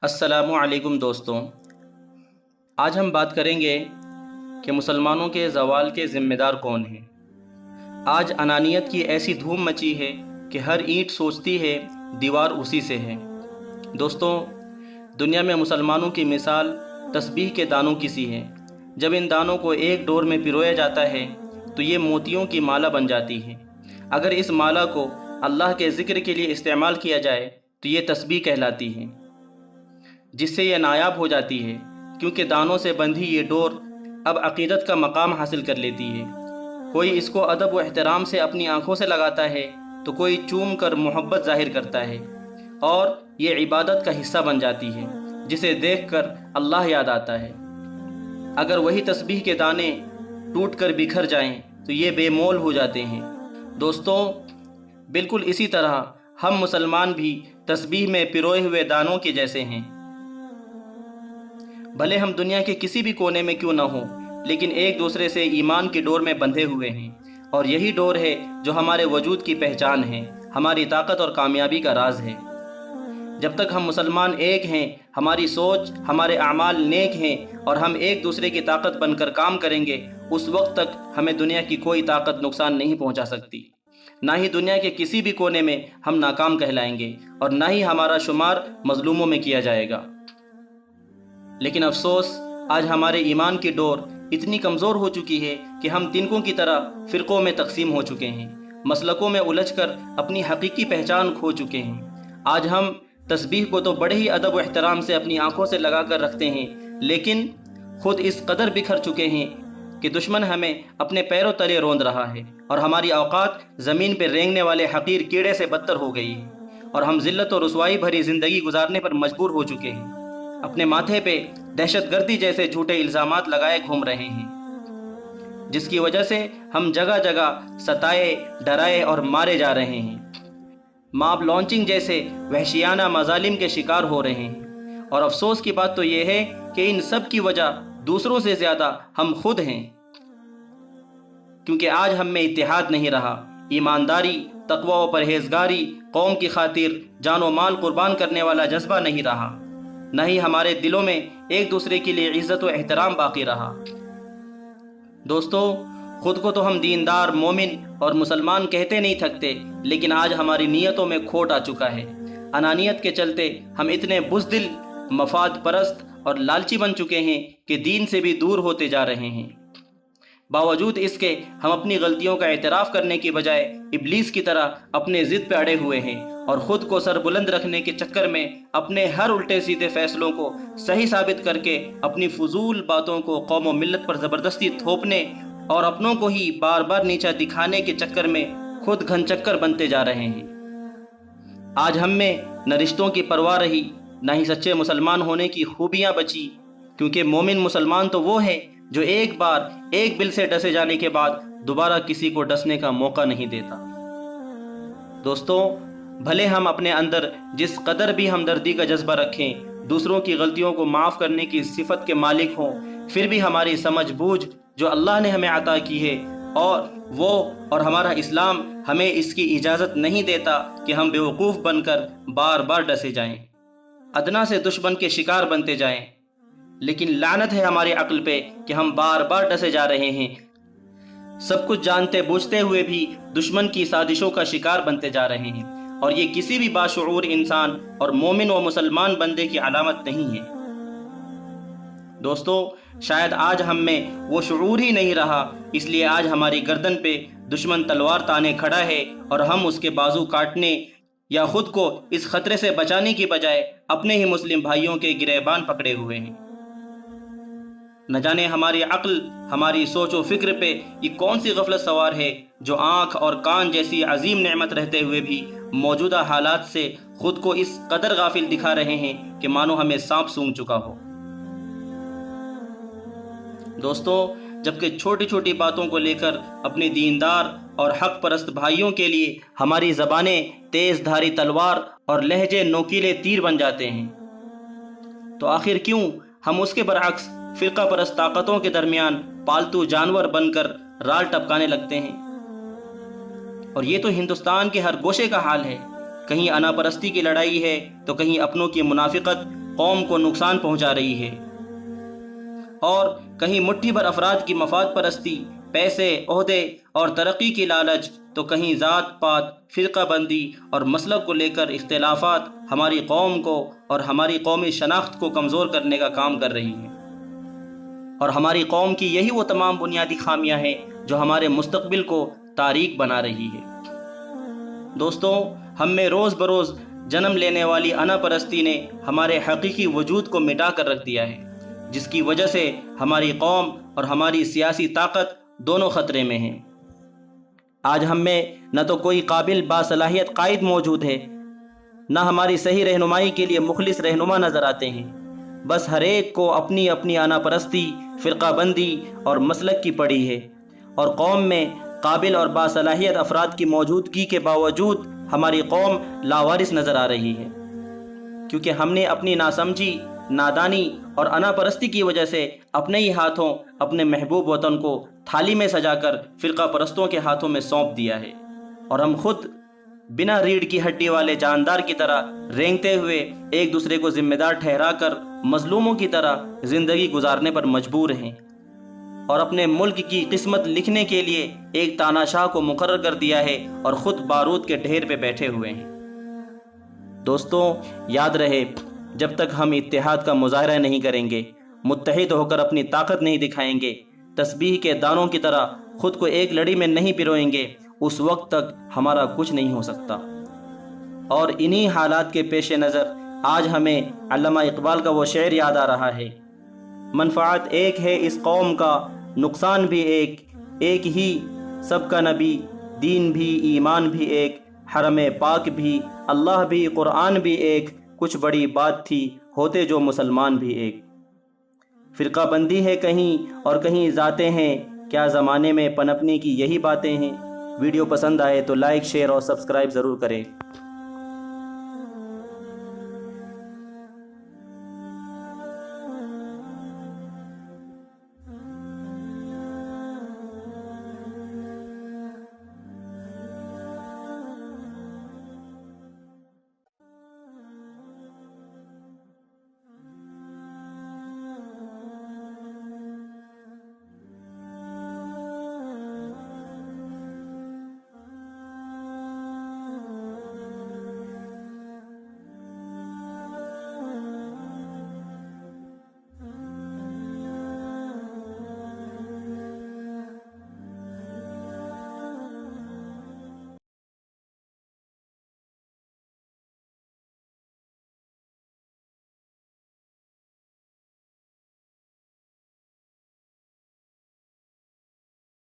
السلام علیکم دوستوں، آج ہم بات کریں گے کہ مسلمانوں کے زوال کے ذمہ دار کون ہیں۔ آج انانیت کی ایسی دھوم مچی ہے کہ ہر اینٹ سوچتی ہے دیوار اسی سے ہے۔ دوستوں، دنیا میں مسلمانوں کی مثال تسبیح کے دانوں کی سی ہے۔ جب ان دانوں کو ایک ڈور میں پرویا جاتا ہے تو یہ موتیوں کی مالا بن جاتی ہے۔ اگر اس مالا کو اللہ کے ذکر کے لیے استعمال کیا جائے تو یہ تسبیح کہلاتی ہے، جس سے یہ نایاب ہو جاتی ہے، کیونکہ دانوں سے بندھی یہ ڈور اب عقیدت کا مقام حاصل کر لیتی ہے۔ کوئی اس کو ادب و احترام سے اپنی آنکھوں سے لگاتا ہے تو کوئی چوم کر محبت ظاہر کرتا ہے، اور یہ عبادت کا حصہ بن جاتی ہے جسے دیکھ کر اللہ یاد آتا ہے۔ اگر وہی تسبیح کے دانے ٹوٹ کر بکھر جائیں تو یہ بے مول ہو جاتے ہیں۔ دوستوں، بالکل اسی طرح ہم مسلمان بھی تسبیح میں پروئے ہوئے دانوں کے جیسے ہیں۔ بھلے ہم دنیا کے کسی بھی کونے میں کیوں نہ ہوں، لیکن ایک دوسرے سے ایمان کی ڈور میں بندھے ہوئے ہیں، اور یہی ڈور ہے جو ہمارے وجود کی پہچان ہے، ہماری طاقت اور کامیابی کا راز ہے۔ جب تک ہم مسلمان ایک ہیں، ہماری سوچ، ہمارے اعمال نیک ہیں اور ہم ایک دوسرے کی طاقت بن کر کام کریں گے، اس وقت تک ہمیں دنیا کی کوئی طاقت نقصان نہیں پہنچا سکتی۔ نہ ہی دنیا کے کسی بھی کونے میں ہم ناکام کہلائیں گے، اور نہ ہی ہمارا شمار مظلوموں میں کیا جائے گا۔ لیکن افسوس، آج ہمارے ایمان کی ڈور اتنی کمزور ہو چکی ہے کہ ہم تنکوں کی طرح فرقوں میں تقسیم ہو چکے ہیں، مسلکوں میں الجھ کر اپنی حقیقی پہچان کھو چکے ہیں۔ آج ہم تسبیح کو تو بڑے ہی ادب و احترام سے اپنی آنکھوں سے لگا کر رکھتے ہیں، لیکن خود اس قدر بکھر چکے ہیں کہ دشمن ہمیں اپنے پیروں تلے روند رہا ہے، اور ہماری اوقات زمین پہ رینگنے والے حقیر کیڑے سے بدتر ہو گئی ہے، اور ہم ذلت و رسوائی بھری زندگی گزارنے پر مجبور ہو چکے ہیں۔ اپنے ماتھے پہ دہشت گردی جیسے جھوٹے الزامات لگائے گھوم رہے ہیں، جس کی وجہ سے ہم جگہ جگہ ستائے، ڈرائے اور مارے جا رہے ہیں۔ ماب لانچنگ جیسے وحشیانہ مظالم کے شکار ہو رہے ہیں، اور افسوس کی بات تو یہ ہے کہ ان سب کی وجہ دوسروں سے زیادہ ہم خود ہیں، کیونکہ آج ہم میں اتحاد نہیں رہا، ایمانداری، تقوی و پرہیزگاری، قوم کی خاطر جان و مال قربان کرنے والا جذبہ نہیں رہا، نہ ہی ہمارے دلوں میں ایک دوسرے کے لیے عزت و احترام باقی رہا۔ دوستو، خود کو تو ہم دیندار، مومن اور مسلمان کہتے نہیں تھکتے، لیکن آج ہماری نیتوں میں کھوٹ آ چکا ہے۔ انانیت کے چلتے ہم اتنے بزدل، مفاد پرست اور لالچی بن چکے ہیں کہ دین سے بھی دور ہوتے جا رہے ہیں۔ باوجود اس کے ہم اپنی غلطیوں کا اعتراف کرنے کی بجائے ابلیس کی طرح اپنے ضد پہ اڑے ہوئے ہیں، اور خود کو سر بلند رکھنے کے چکر میں اپنے ہر الٹے سیدھے فیصلوں کو صحیح ثابت کر کے اپنی فضول باتوں کو قوم و ملت پر زبردستی تھوپنے اور اپنوں کو ہی بار بار نیچا دکھانے کے چکر میں خود گھن چکر بنتے جا رہے ہیں۔ آج ہم میں نہ رشتوں کی پرواہ رہی، نہ ہی سچے مسلمان ہونے کی خوبیاں بچی، کیونکہ مومن مسلمان تو وہ ہے جو ایک بار ایک بل سے ڈسے جانے کے بعد دوبارہ کسی کو ڈسنے کا موقع نہیں دیتا۔ دوستوں، بھلے ہم اپنے اندر جس قدر بھی ہمدردی کا جذبہ رکھیں، دوسروں کی غلطیوں کو معاف کرنے کی صفت کے مالک ہوں، پھر بھی ہماری سمجھ بوجھ جو اللہ نے ہمیں عطا کی ہے اور ہمارا اسلام ہمیں اس کی اجازت نہیں دیتا کہ ہم بیوقوف بن کر بار بار ڈسے جائیں، ادنا سے دشمن کے شکار بنتے جائیں۔ لیکن لعنت ہے ہماری عقل پہ کہ ہم بار بار ڈسے جا رہے ہیں، سب کچھ جانتے بوجھتے ہوئے بھی دشمن کی سازشوں کا شکار بنتے جا رہے ہیں، اور یہ کسی بھی باشعور انسان اور مومن و مسلمان بندے کی علامت نہیں ہے۔ دوستو، شاید آج ہم میں وہ شعور ہی نہیں رہا، اس لیے آج ہماری گردن پہ دشمن تلوار تانے کھڑا ہے، اور ہم اس کے بازو کاٹنے یا خود کو اس خطرے سے بچانے کی بجائے اپنے ہی مسلم بھائیوں کے گریبان پکڑے ہوئے ہیں۔ نہ جانے ہماری عقل، ہماری سوچ و فکر پہ یہ کون سی غفلت سوار ہے جو آنکھ اور کان جیسی عظیم نعمت رہتے ہوئے بھی موجودہ حالات سے خود کو اس قدر غافل دکھا رہے ہیں کہ مانو ہمیں سانپ سونگھ چکا ہو۔ دوستو، جبکہ چھوٹی چھوٹی باتوں کو لے کر اپنے دیندار اور حق پرست بھائیوں کے لیے ہماری زبانیں تیز دھاری تلوار اور لہجے نوکیلے تیر بن جاتے ہیں، تو آخر کیوں ہم اس کے برعکس فرقہ پرست طاقتوں کے درمیان پالتو جانور بن کر رال ٹپکانے لگتے ہیں؟ اور یہ تو ہندوستان کے ہر گوشے کا حال ہے، کہیں انا پرستی کی لڑائی ہے تو کہیں اپنوں کی منافقت، قوم کو نقصان پہنچا رہی ہے، اور کہیں مٹھی بھر افراد کی مفاد پرستی، پیسے، عہدے اور ترقی کی لالچ، تو کہیں ذات پات، فرقہ بندی اور مسلک کو لے کر اختلافات ہماری قوم کو اور ہماری قومی شناخت کو کمزور کرنے کا کام کر رہی ہیں۔ اور ہماری قوم کی یہی وہ تمام بنیادی خامیاں ہیں جو ہمارے مستقبل کو تاریک بنا رہی ہے۔ دوستوں، ہم میں روز بروز جنم لینے والی انا پرستی نے ہمارے حقیقی وجود کو مٹا کر رکھ دیا ہے، جس کی وجہ سے ہماری قوم اور ہماری سیاسی طاقت دونوں خطرے میں ہیں۔ آج ہم میں نہ تو کوئی قابل باصلاحیت قائد موجود ہے، نہ ہماری صحیح رہنمائی کے لیے مخلص رہنما نظر آتے ہیں۔ بس ہر ایک کو اپنی اپنی انا پرستی، فرقہ بندی اور مسلک کی پڑی ہے، اور قوم میں قابل اور باصلاحیت افراد کی موجودگی کے باوجود ہماری قوم لاوارث نظر آ رہی ہے، کیونکہ ہم نے اپنی ناسمجھی، نادانی اور انا پرستی کی وجہ سے اپنے ہی ہاتھوں اپنے محبوب وطن کو تھالی میں سجا کر فرقہ پرستوں کے ہاتھوں میں سونپ دیا ہے، اور ہم خود بنا ریڑھ کی ہڈی والے جاندار کی طرح رینگتے ہوئے ایک دوسرے کو ذمہ دار ٹھہرا کر مظلوموں کی طرح زندگی گزارنے پر مجبور ہیں، اور اپنے ملک کی قسمت لکھنے کے لیے ایک تاناشاہ کو مقرر کر دیا ہے اور خود بارود کے ڈھیر پہ بیٹھے ہوئے ہیں۔ دوستوں، یاد رہے، جب تک ہم اتحاد کا مظاہرہ نہیں کریں گے، متحد ہو کر اپنی طاقت نہیں دکھائیں گے، تسبیح کے دانوں کی طرح خود کو ایک لڑی میں نہیں پروئیں گے، اس وقت تک ہمارا کچھ نہیں ہو سکتا۔ اور انہی حالات کے پیش نظر آج ہمیں علامہ اقبال کا وہ شعر یاد آ رہا ہے: منفعت ایک ہے اس قوم کا، نقصان بھی ایک ہی، سب کا نبی، دین بھی، ایمان بھی ایک، حرم پاک بھی، اللہ بھی، قرآن بھی ایک، کچھ بڑی بات تھی، ہوتے جو مسلمان بھی ایک۔ فرقہ بندی ہے کہیں اور کہیں ذاتیں ہیں، کیا زمانے میں پنپنے کی یہی باتیں ہیں؟ ویڈیو پسند آئے تو لائک، شیئر اور سبسکرائب ضرور کریں۔